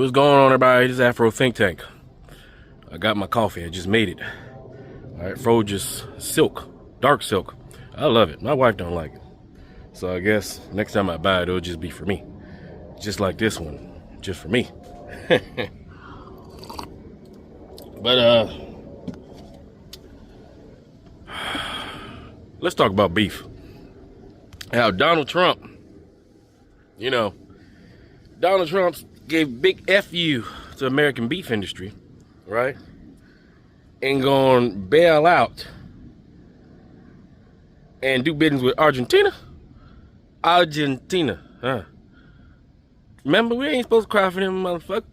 What's going on, everybody? This is Afro Think Tank. I got my coffee. I just made it. All right, Folgers silk, dark silk. I love it. My wife don't like it, so I guess next time I buy it, it'll just be for me. Just like this one, just for me. But let's talk about beef. How Donald Trump, Donald Trump gave big FU to American beef industry, right? And gonna bail out and do business with Argentina? Argentina, huh? Remember, we ain't supposed to cry for them, motherfucker.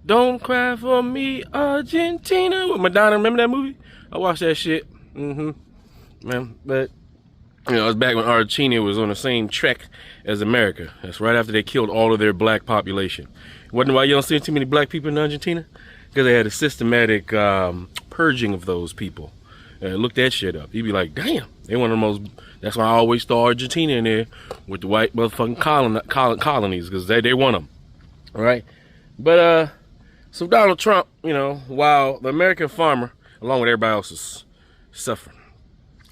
Don't cry for me, Argentina. With Madonna, remember that movie? I watched that shit. Man, but it was back when Argentina was on the same track as America. That's right after they killed all of their black population. Wonder why you don't see too many black people in Argentina? Because they had a systematic purging of those people. Look that shit up. You'd be like, damn, they one of the most. That's why I always throw Argentina in there with the white motherfucking colonies, because they want them. All right? But, so Donald Trump, while the American farmer, along with everybody else, is suffering.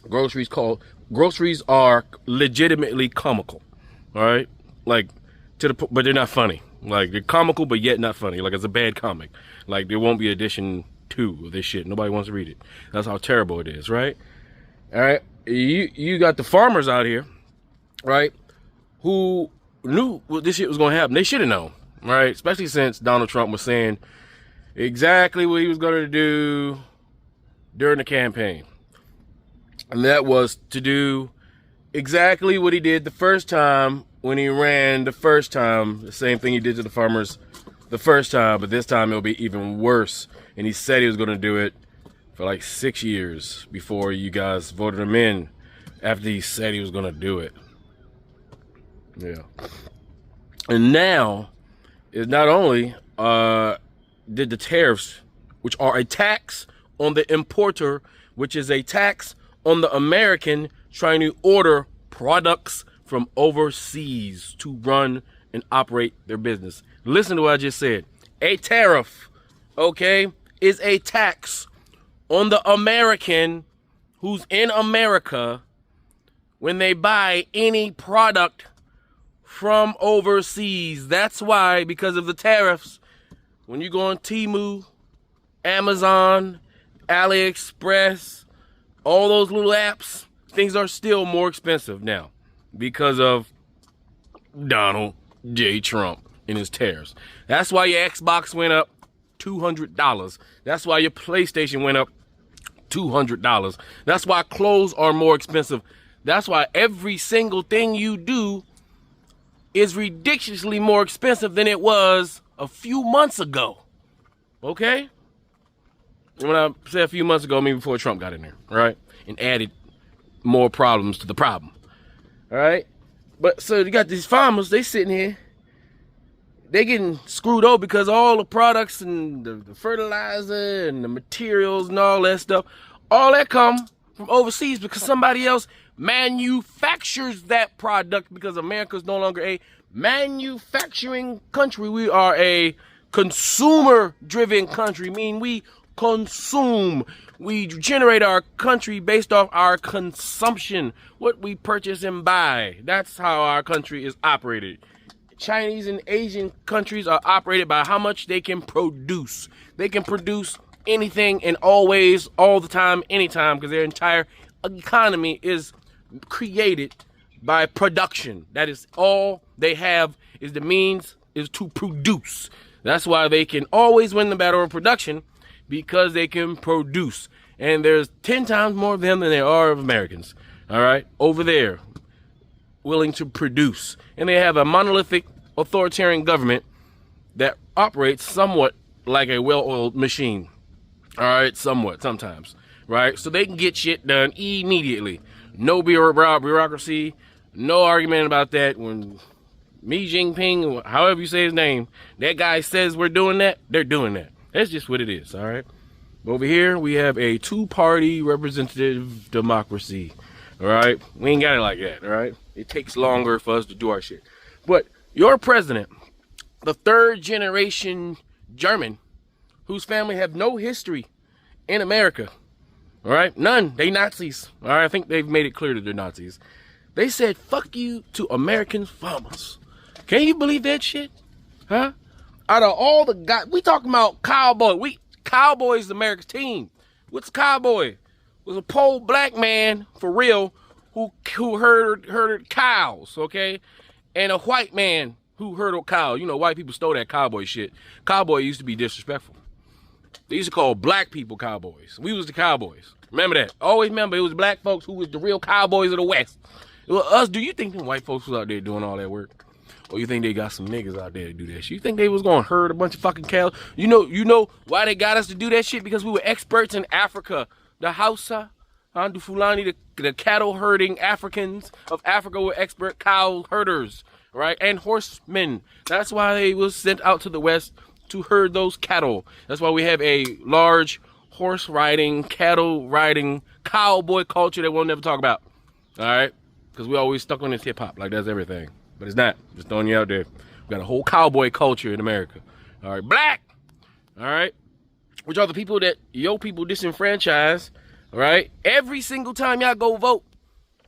Groceries are legitimately comical. All right? Like, but they're not funny. Like, they're comical, but yet not funny. Like, it's a bad comic. Like, there won't be edition 2 of this shit. Nobody wants to read it. That's how terrible it is, right? All right? You got the farmers out here, right, who knew what this shit was going to happen. They should have known, right? Especially since Donald Trump was saying exactly what he was going to do during the campaign. And that was to do exactly what he did the first time when he ran the first time. The same thing he did to the farmers the first time, but this time it'll be even worse. And he said he was going to do it for like 6 years before you guys voted him in, after he said he was going to do it. Yeah. And now, it not only did the tariffs, which are a tax on the importer, which is a tax on the American trying to order products from overseas to run and operate their business. Listen to what I just said. A tariff, okay, is a tax on the American who's in America when they buy any product from overseas. That's why, because of the tariffs, when you go on Temu, Amazon, AliExpress, all those little apps, things are still more expensive now because of Donald J. Trump and his tariffs. That's why your Xbox went up $200. That's why your PlayStation went up $200. That's why clothes are more expensive. That's why every single thing you do is ridiculously more expensive than it was a few months ago. Okay? When I say a few months ago, I mean before Trump got in there, all right? And added more problems to the problem. All right? But so you got these farmers, they sitting here, they getting screwed over because all the products and the fertilizer and the materials and all that stuff, all that come from overseas because somebody else manufactures that product, because America's no longer a manufacturing country. We are a consumer-driven country, meaning we consume. We generate our country based off our consumption, what we purchase and buy. That's how our country is operated. Chinese and Asian countries are operated by how much they can produce. They can produce anything and always, all the time, anytime, because their entire economy is created by production. That is all they have, is the means is to produce. That's why they can always win the battle of production, because they can produce. And there's 10 times more of them than there are of Americans, all right, over there, willing to produce. And they have a monolithic authoritarian government that operates somewhat like a well-oiled machine, all right, sometimes, right? So they can get shit done immediately. No bureaucracy, no argument about that. When Xi Jinping, however you say his name, that guy says we're doing that, they're doing that. That's just what it is, all right? Over here, we have a two-party representative democracy, all right? We ain't got it like that, all right? It takes longer for us to do our shit. But your president the third generation German whose family have no history in America. All right, none. They Nazis. All right, I think they've made it clear that they're Nazis. They said, fuck you to American farmers. Can you believe that shit? Huh? Out of all the guys, we talking about cowboy. Cowboys is America's team. What's a cowboy? It was a poor black man, for real, who herded cows, okay? And a white man who herded cows. You know, white people stole that cowboy shit. Cowboy used to be disrespectful. They used to call black people cowboys. We was the cowboys. Remember that. Always remember, it was black folks who was the real cowboys of the West. It was us. Do you think them white folks was out there doing all that work? Or you think they got some niggas out there to do that shit? You think they was gonna herd a bunch of fucking cows? You know why they got us to do that shit? Because we were experts in Africa. The Hausa, the Fulani, the cattle herding Africans of Africa were expert cow herders, right? And horsemen. That's why they was sent out to the West to herd those cattle. That's why we have a large horse riding, cattle riding, cowboy culture that we'll never talk about. All right? Because we always stuck on this hip hop like that's everything. But it's not. Just throwing you out there. We got a whole cowboy culture in America. All right? Black. All right? Which are the people that your people disenfranchise. All right? Every single time y'all go vote,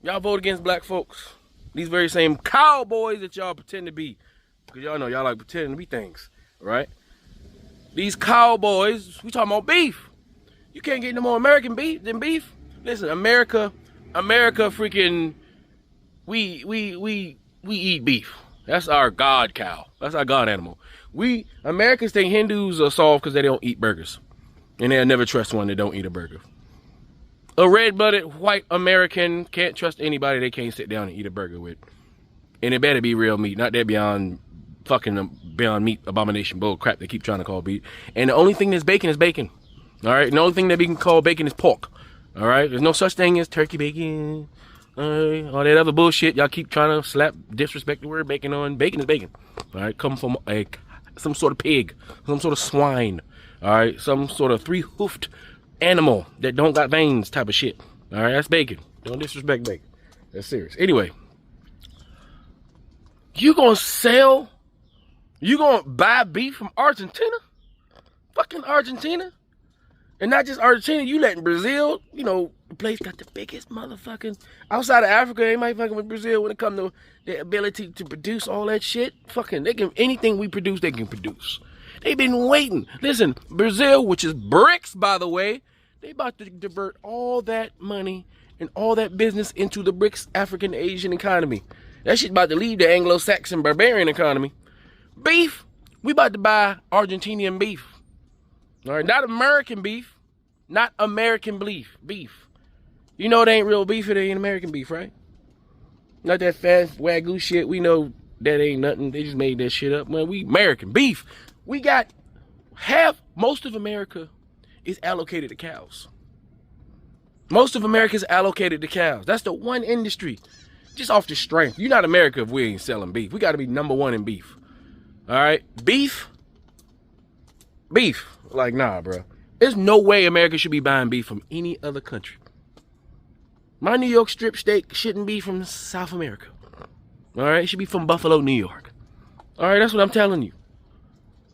y'all vote against black folks. These very same cowboys that y'all pretend to be. Because y'all know y'all like pretending to be things. All right? These cowboys, we talking about beef. You can't get no more American beef than beef. Listen, America freaking, we eat beef. That's our god cow. That's our god animal. Americans think Hindus are soft because they don't eat burgers. And they'll never trust one that don't eat a burger. A red-blooded white American can't trust anybody they can't sit down and eat a burger with. And it better be real meat, not that beyond meat abomination bull crap they keep trying to call beef. And the only thing that's bacon is bacon. All right? And the only thing that we can call bacon is pork. All right? There's no such thing as turkey bacon. All that other bullshit y'all keep trying to disrespect the word bacon on. Bacon is bacon. All right? Come from some sort of pig, some sort of swine. All right? Some sort of three-hoofed animal that don't got veins type of shit. All right? That's bacon. Don't disrespect bacon. That's serious. Anyway, you gonna buy beef from Argentina? Fucking Argentina? And not just Argentina, you letting Brazil, you know, the place got the biggest motherfucking, outside of Africa, they might fucking with Brazil when it comes to their ability to produce all that shit. Fucking, anything we produce, they can produce. They've been waiting. Listen, Brazil, which is BRICS, by the way, they about to divert all that money and all that business into the BRICS African Asian economy. That shit about to leave the Anglo-Saxon barbarian economy. Beef, we about to buy Argentinian beef. All right, not American beef. Not American beef. You know it ain't real beef, it ain't American beef, right? Not that fast Wagyu shit. We know that ain't nothing. They just made that shit up. Man, we American beef. We got most of America is allocated to cows. Most of America is allocated to cows. That's the one industry. Just off the strength. You're not America if we ain't selling beef. We got to be number one in beef. All right? Beef. Like, nah, bro. There's no way America should be buying beef from any other country. My New York strip steak shouldn't be from South America. All right? It should be from Buffalo, New York. All right? That's what I'm telling you.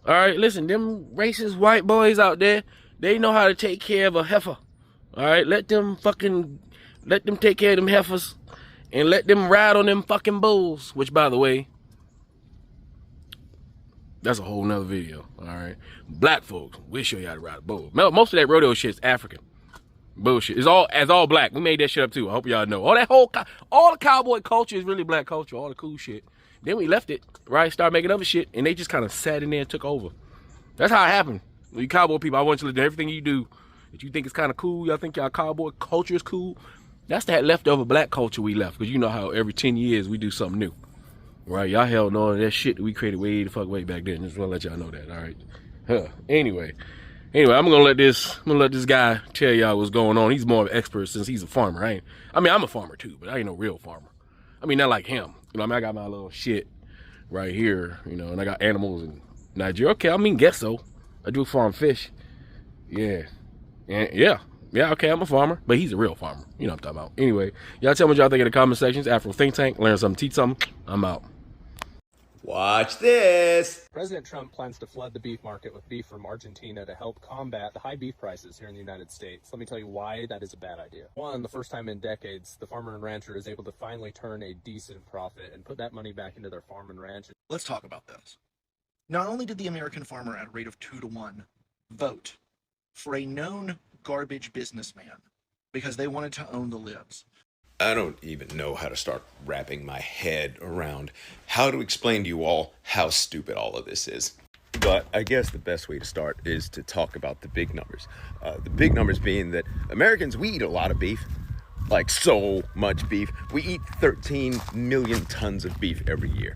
All right? Listen, them racist white boys out there, they know how to take care of a heifer. All right? Let them take care of them heifers and let them ride on them fucking bulls, which, by the way, that's a whole nother video, all right? Black folks, we show you how to ride a bull. Most of that rodeo shit is African. Bullshit. It's all black. We made that shit up too. I hope y'all know. All the cowboy culture is really black culture. All the cool shit. Then we left it, right? Started making other shit, and they just kind of sat in there and took over. That's how it happened. You cowboy people, I want you to do everything you do that you think is kind of cool. Y'all think y'all cowboy culture is cool. That's that leftover black culture we left. Because you know how every 10 years we do something new. Right, y'all held on to that shit that we created way back then. Just want to let y'all know that, all right? Anyway, I'm gonna let this guy tell y'all what's going on. He's more of an expert since he's a farmer. I'm a farmer too, but I ain't no real farmer. I mean, not like him. You know, I got my little shit right here, you know, and I got animals in Nigeria. Okay, guess so. I do farm fish. Yeah, okay, I'm a farmer, but he's a real farmer. You know what I'm talking about. Anyway, y'all tell me what y'all think in the comment sections. Afro Think Tank, learn something, teach something. I'm out. Watch this. President Trump plans to flood the beef market with beef from Argentina to help combat the high beef prices here in the United States. Let me tell you why that is a bad idea. One, the first time in decades, the farmer and rancher is able to finally turn a decent profit and put that money back into their farm and ranch. Let's talk about this. Not only did the American farmer at a rate of 2-to-1 vote for a known garbage businessman because they wanted to own the libs. I don't even know how to start wrapping my head around how to explain to you all how stupid all of this is. But I guess the best way to start is to talk about the big numbers. The big numbers being that Americans, we eat a lot of beef, like so much beef. We eat 13 million tons of beef every year.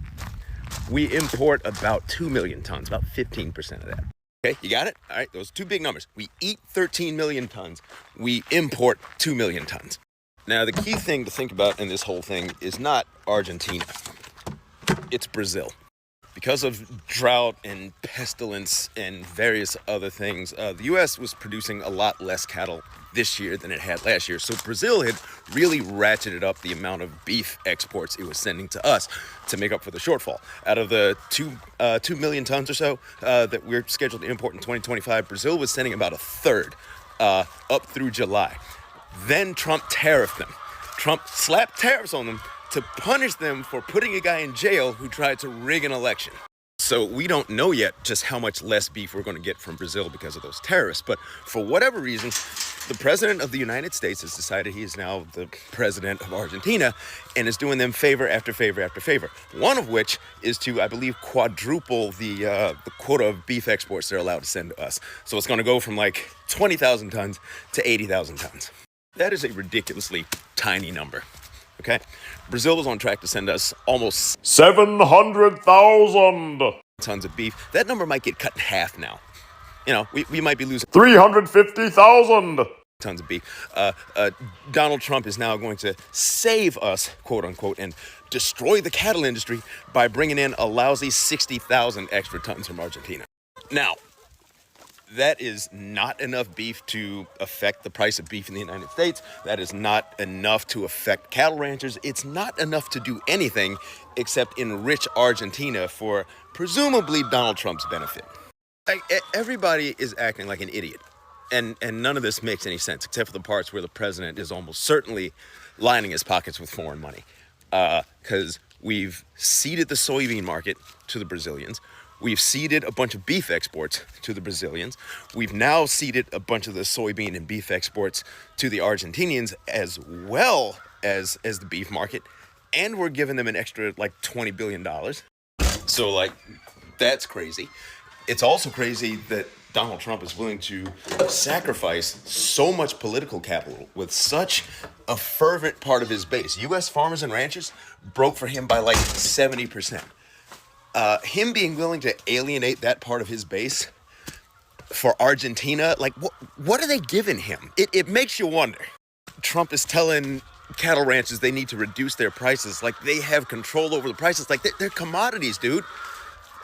We import about 2 million tons, about 15% of that. Okay, you got it? All right, those two big numbers. We eat 13 million tons. We import 2 million tons. Now, the key thing to think about in this whole thing is not Argentina. It's Brazil. Because of drought and pestilence and various other things, the U.S. was producing a lot less cattle this year than it had last year. So Brazil had really ratcheted up the amount of beef exports it was sending to us to make up for the shortfall. Out of the 2 million tons or so that we're scheduled to import in 2025, Brazil was sending about a third up through July. Then Trump tariffed them. Trump slapped tariffs on them to punish them for putting a guy in jail who tried to rig an election. So we don't know yet just how much less beef we're going to get from Brazil because of those tariffs. But for whatever reason, the president of the United States has decided he is now the president of Argentina and is doing them favor after favor after favor. One of which is to, I believe, quadruple the quota of beef exports they're allowed to send to us. So it's going to go from like 20,000 tons to 80,000 tons. That is a ridiculously tiny number, okay? Brazil is on track to send us almost 700,000 tons of beef. That number might get cut in half now. You know, we might be losing 350,000 tons of beef. Donald Trump is now going to save us, quote unquote, and destroy the cattle industry by bringing in a lousy 60,000 extra tons from Argentina. Now, that is not enough beef to affect the price of beef in the United States. That is not enough to affect cattle ranchers. It's not enough to do anything except enrich Argentina for presumably Donald Trump's benefit. Everybody is acting like an idiot. And none of this makes any sense except for the parts where the president is almost certainly lining his pockets with foreign money. Because we've ceded the soybean market to the Brazilians. We've ceded a bunch of beef exports to the Brazilians. We've now ceded a bunch of the soybean and beef exports to the Argentinians as well as the beef market. And we're giving them an extra like $20 billion. So like, that's crazy. It's also crazy that Donald Trump is willing to sacrifice so much political capital with such a fervent part of his base. U.S. farmers and ranchers broke for him by like 70%. Him being willing to alienate that part of his base for Argentina, like what are they giving him? It makes you wonder. Trump is telling cattle ranchers they need to reduce their prices, like they have control over the prices, like they're commodities, dude.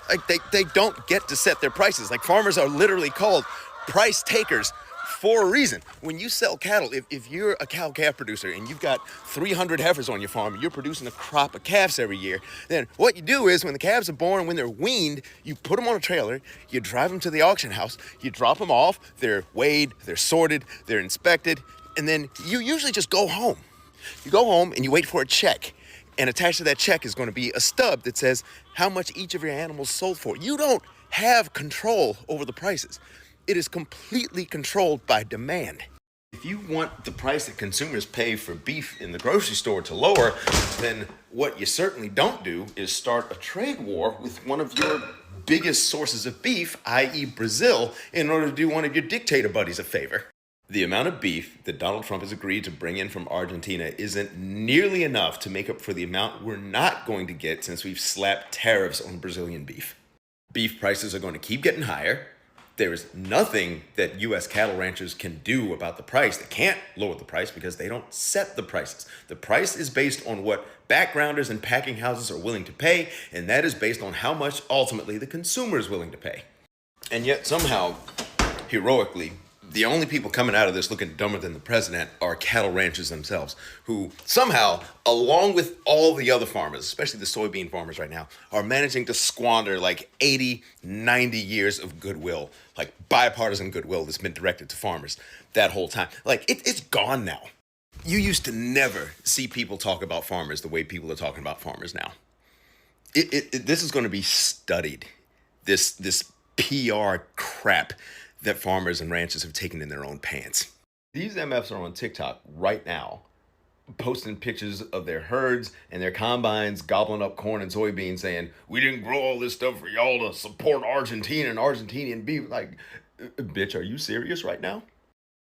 Like they don't get to set their prices. Like farmers are literally called price takers for a reason. When you sell cattle, if you're a cow-calf producer and you've got 300 heifers on your farm and you're producing a crop of calves every year, then what you do is when the calves are born, when they're weaned, you put them on a trailer, you drive them to the auction house, you drop them off, they're weighed, they're sorted, they're inspected, and then you usually just go home. You go home and you wait for a check. And attached to that check is going to be a stub that says how much each of your animals sold for. You don't have control over the prices. It is completely controlled by demand. If you want the price that consumers pay for beef in the grocery store to lower, then what you certainly don't do is start a trade war with one of your biggest sources of beef, i.e. Brazil, in order to do one of your dictator buddies a favor. The amount of beef that Donald Trump has agreed to bring in from Argentina isn't nearly enough to make up for the amount we're not going to get since we've slapped tariffs on Brazilian beef. Beef prices are going to keep getting higher. There is nothing that U.S. cattle ranchers can do about the price. They can't lower the price because they don't set the prices. The price is based on what backgrounders and packing houses are willing to pay, and that is based on how much ultimately the consumer is willing to pay. And yet somehow, heroically, The only people coming out of this looking dumber than the president are cattle ranchers themselves, who somehow, along with all the other farmers, especially the soybean farmers right now, are managing to squander like 80, 90 years of goodwill, like bipartisan goodwill that's been directed to farmers that whole time. Like, it's gone now. You used to never see people talk about farmers the way people are talking about farmers now. This is going to be studied, this PR crap that farmers and ranchers have taken in their own pants. These MFs are on TikTok right now, posting pictures of their herds and their combines gobbling up corn and soybeans, saying, "We didn't grow all this stuff for y'all to support Argentina and Argentinian beef." Like, bitch, are you serious right now?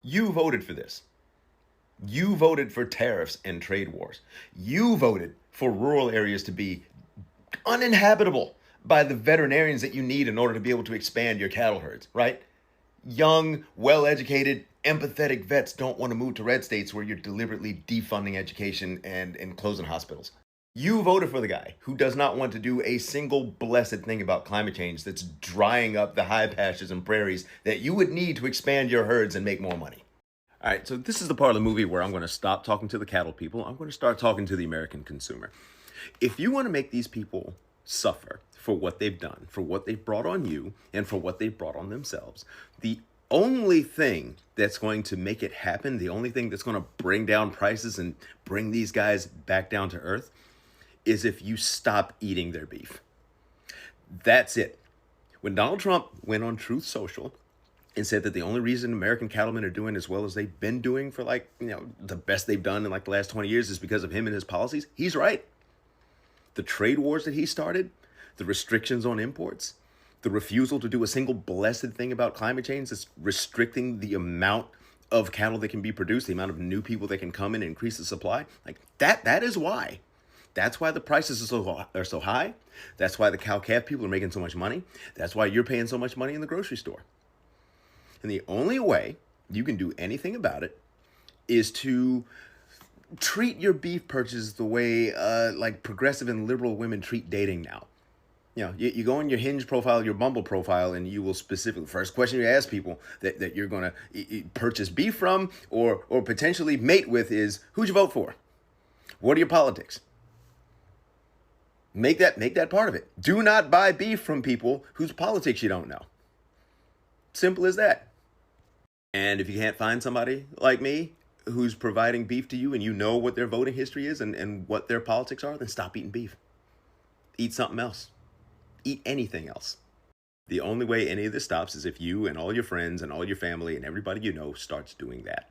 You voted for this. You voted for tariffs and trade wars. You voted for rural areas to be uninhabitable by the veterinarians that you need in order to be able to expand your cattle herds, right? Young, well-educated, empathetic vets don't want to move to red states where you're deliberately defunding education and closing hospitals. You voted for the guy who does not want to do a single blessed thing about climate change that's drying up the high pastures and prairies that you would need to expand your herds and make more money. All right, so this is the part of the movie where I'm going to stop talking to the cattle people. I'm going to start talking to the American consumer. If you want to make these people suffer for what they've done, for what they've brought on you, and for what they've brought on themselves, the only thing that's going to make it happen, the only thing that's going to bring down prices and bring these guys back down to earth, is if you stop eating their beef. That's it. When Donald Trump went on Truth Social and said that the only reason American cattlemen are doing as well as they've been doing for the best they've done in like the last 20 years is because of him and his policies, he's right. The trade wars that he started, the restrictions on imports, the refusal to do a single blessed thing about climate change that's restricting the amount of cattle that can be produced, the amount of new people that can come in and increase the supply, like that is why. That's why the prices are so high. That's why the cow-calf people are making so much money. That's why you're paying so much money in the grocery store. And the only way you can do anything about it is to treat your beef purchase the way like progressive and liberal women treat dating now. You know, you go on your Hinge profile, your Bumble profile, and you will specifically, first question you ask people that you're going to purchase beef from or potentially mate with is, who'd you vote for? What are your politics? Make that part of it. Do not buy beef from people whose politics you don't know. Simple as that. And if you can't find somebody like me who's providing beef to you and you know what their voting history is and what their politics are, then stop eating beef. Eat something else. Eat anything else. The only way any of this stops is if you and all your friends and all your family and everybody you know starts doing that.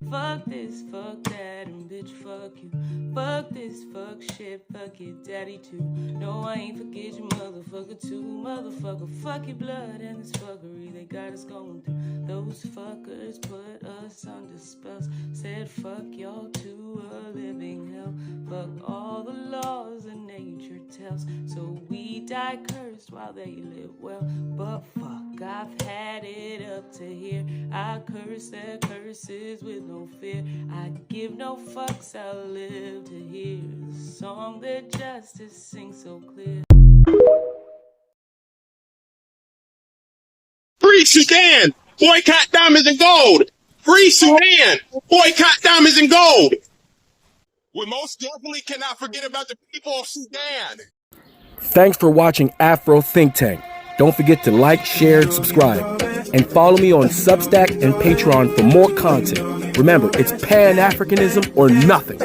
Fuck this, fuck that, and bitch, fuck you. Fuck this, fuck shit, fuck your daddy too. No, I ain't forget your motherfucker too. Motherfucker, fuck your blood and this fuckery they got us going through. Those fuckers put us under spells. Said fuck y'all to a living hell. Fuck all the laws that nature tells. So we die cursed while they live well. But fuck, I've had it up to here. I curse their curses with no fear. I give no fucks, I'll live to hear the song that justice sings so clear. Free Sudan! Boycott diamonds and gold! Free Sudan! Boycott diamonds and gold! We most definitely cannot forget about the people of Sudan! Thanks for watching Afro Think Tank. Don't forget to like, share, and subscribe. And follow me on Substack and Patreon for more content. Remember, it's Pan-Africanism or nothing.